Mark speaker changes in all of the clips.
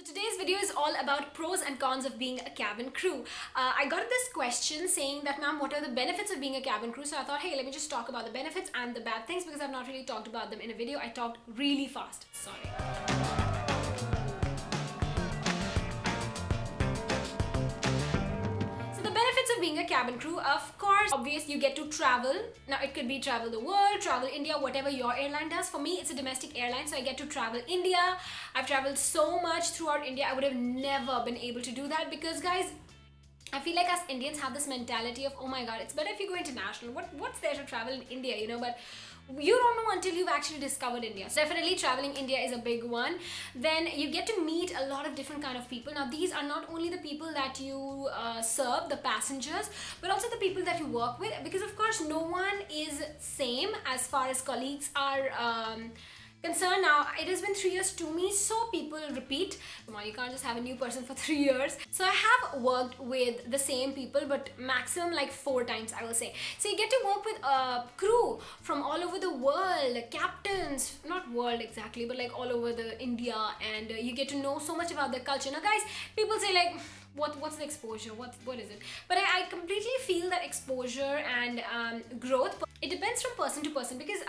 Speaker 1: Today's video is all about pros and cons of being a cabin crew. I got this question saying that, ma'am, what are the benefits of being a cabin crew? So I thought, hey, let me just talk about the benefits and the bad things because I've not really talked about them in a video. I talked really fast. Sorry. Of being a cabin crew, of course, obvious, you get to travel. Now it could be travel the world, travel India, whatever your airline does. For me, it's a domestic airline, so I get to travel India. I've traveled so much throughout India. I would have never been able to do that because, guys, I feel like us Indians have this mentality of, oh my god, it's better if you go international. What's there to travel in India, you know? But you don't know until you've actually discovered India. So definitely traveling India is a big one. Then you get to meet a lot of different kind of people. Now these are not only the people that you serve, the passengers, but also the people that you work with, because of course no one is same as far as colleagues are concerned. Now it has been 3 years to me, so people repeat. Come on, you can't just have a new person for 3 years. So I have worked with the same people, but maximum like 4 times, I will say. So you get to work with a crew from all over the world, captains, not world exactly, but like all over the India, and you get to know so much about their culture. Now guys, people say like, what's the exposure, what is it? But I completely feel that exposure and growth, it depends from person to person, because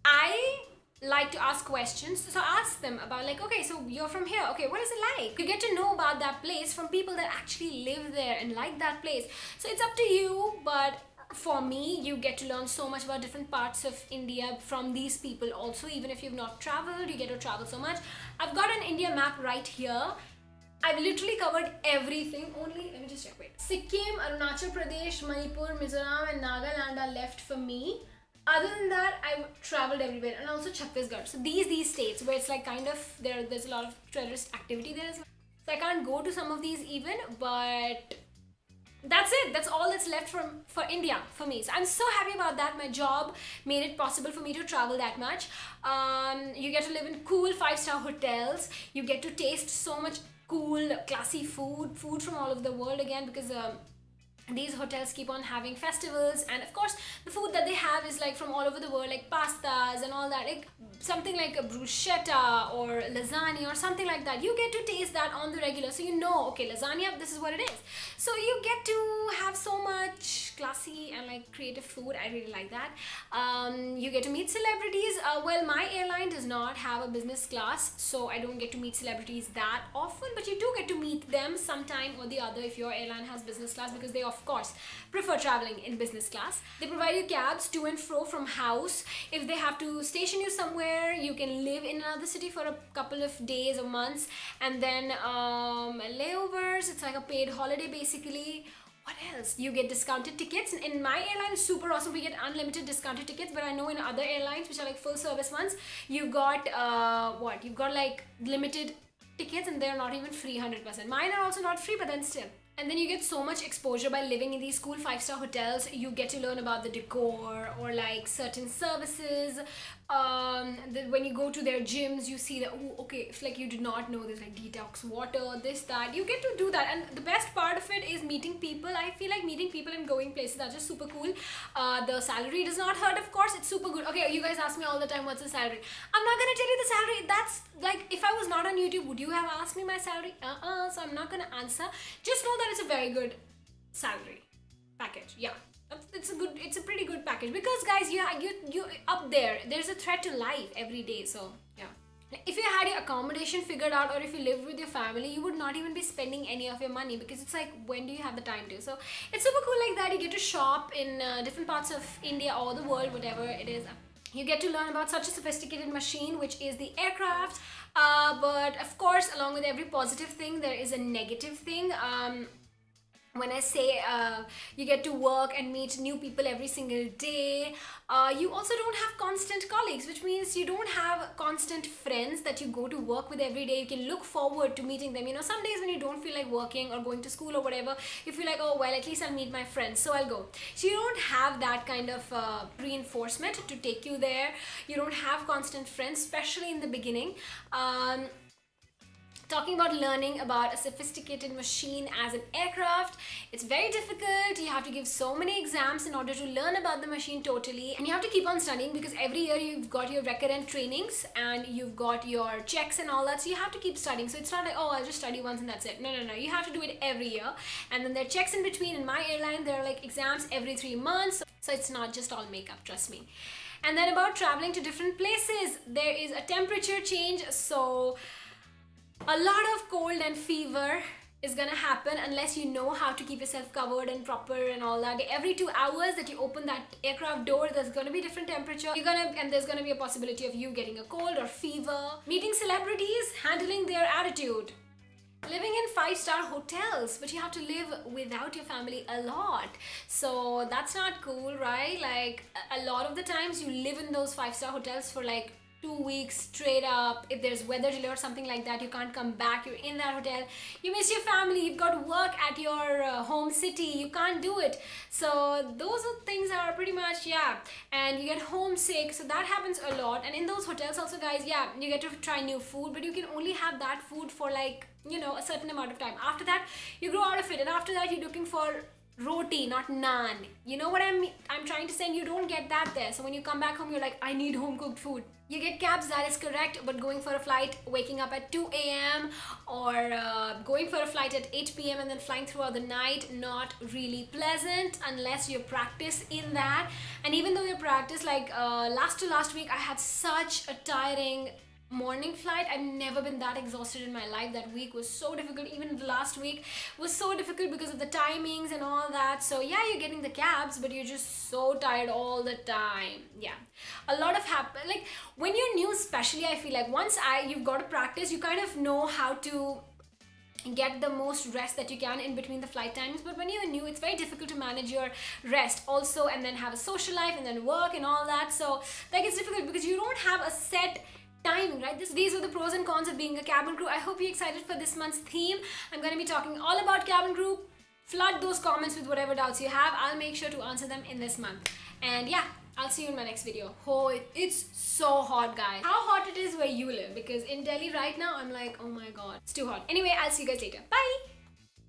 Speaker 1: I like to ask questions. So ask them about like, okay, so you're from here, okay, what is it like? You get to know about that place from people that actually live there and like that place. So it's up to you, but for me, you get to learn so much about different parts of India from these people also. Even if you've not traveled, you get to travel so much. I've got an India map right here. I've literally covered everything. Only, let me just check, wait. Sikkim, Arunachal Pradesh, Manipur, Mizoram and Nagaland are left for me. Other than that, I've traveled everywhere, and also Chhattisgarh. So these states where it's like kind of there's a lot of terrorist activity there as well. So I can't go to some of these even, but that's it. That's all that's left for India for me. So I'm so happy about that. My job made it possible for me to travel that much. You get to live in cool 5-star hotels. You get to taste so much cool, classy food from all over the world again, because these hotels keep on having festivals, and of course the food that they have is like from all over the world, like pastas and all that, like something like a bruschetta or lasagna or something like that. You get to taste that on the regular, so you know, okay, lasagna, this is what it is. So you get to have so much classy and like creative food. I really like that. You get to meet celebrities. Well, my airline does not have a business class, so I don't get to meet celebrities that often, but you do get to meet them sometime or the other if your airline has business class, because they of course prefer traveling in business class. They provide you cabs to and fro from house. If they have to station you somewhere, you can live in another city for a couple of days or months, and then layovers. It's like a paid holiday basically. What else? You get discounted tickets. In my airline, it's super awesome. We get unlimited discounted tickets, but I know in other airlines, which are like full service ones, you've got you've got like limited tickets, and they're not even free 100%. Mine are also not free, but then still. And then you get so much exposure by living in these cool 5-star hotels. You get to learn about the decor or like certain services. When you go to their gyms, you see that, oh, okay, if like you did not know there's like detox water, this, that, you get to do that. And the best part of it is meeting people. I feel like meeting people and going places are just super cool. The salary does not hurt, of course. It's super good. Okay, you guys ask me all the time, what's the salary? I'm not gonna tell you the salary. That's like, if I was not on YouTube, would you have asked me my salary? So I'm not gonna answer. Just know that it's a very good salary package. Yeah, it's a pretty good package, because guys, you up there, there's a threat to life every day. So yeah, if you had your accommodation figured out, or if you lived with your family, you would not even be spending any of your money, because it's like, when do you have the time to? So it's super cool like that. You get to shop in different parts of India or the world, whatever it is. You get to learn about such a sophisticated machine, which is the aircraft. But of course, along with every positive thing, there is a negative thing. When I say you get to work and meet new people every single day, you also don't have constant colleagues, which means you don't have constant friends that you go to work with every day. You can look forward to meeting them. You know, some days when you don't feel like working or going to school or whatever, you feel like, oh, well, at least I'll meet my friends, so I'll go. So you don't have that kind of reinforcement to take you there. You don't have constant friends, especially in the beginning. talking about learning about a sophisticated machine as an aircraft. It's very difficult. You have to give so many exams in order to learn about the machine totally, and you have to keep on studying because every year you've got your recurrent trainings and you've got your checks and all that, so you have to keep studying. So it's not like, oh, I'll just study once and that's it. No, you have to do it every year, and then there are checks in between. In my airline there are like exams every 3 months, so it's not just all makeup, trust me. And then about traveling to different places, there is a temperature change, so a lot of cold and fever is gonna happen unless you know how to keep yourself covered and proper and all that. Every 2 hours that you open that aircraft door, there's gonna be different temperature. And there's gonna be a possibility of you getting a cold or fever. Meeting celebrities, handling their attitude. Living in 5-star hotels, but you have to live without your family a lot, so that's not cool, right? Like a lot of the times you live in those 5-star hotels for like 2 weeks straight up. If there's weather delay or something like that, you can't come back, you're in that hotel, you miss your family, you've got work at your home city, you can't do it. So those are things that are pretty much, yeah, and you get homesick, so that happens a lot. And in those hotels also, guys, yeah, you get to try new food, but you can only have that food for like, you know, a certain amount of time. After that you grow out of it, and after that you're looking for roti, not naan. You know what I'm trying to say? You don't get that there. So when you come back home, you're like, I need home cooked food. You get cabs, that is correct, but going for a flight, waking up at 2 a.m. or going for a flight at 8 p.m. and then flying throughout the night, not really pleasant unless you practice in that. And even though you practice, like last week I had such a tiring morning flight. I've never been that exhausted in my life. That week was so difficult. Even the last week was so difficult because of the timings and all that. So yeah, you're getting the cabs, but you're just so tired all the time. Yeah, a lot of like when you're new, especially, I feel like once you've got to practice, you kind of know how to get the most rest that you can in between the flight times. But when you're new, it's very difficult to manage your rest also, and then have a social life and then work and all that. So like it's difficult because you don't have a set timing, right? These are the pros and cons of being a cabin crew. I hope you're excited for this month's theme. I'm going to be talking all about cabin crew. Flood those comments with whatever doubts you have. I'll make sure to answer them in this month. And yeah, I'll see you in my next video. Oh, it's so hot, guys. How hot it is where you live, because in Delhi right now I'm like, oh my god, it's too hot. Anyway, I'll see you guys later. Bye.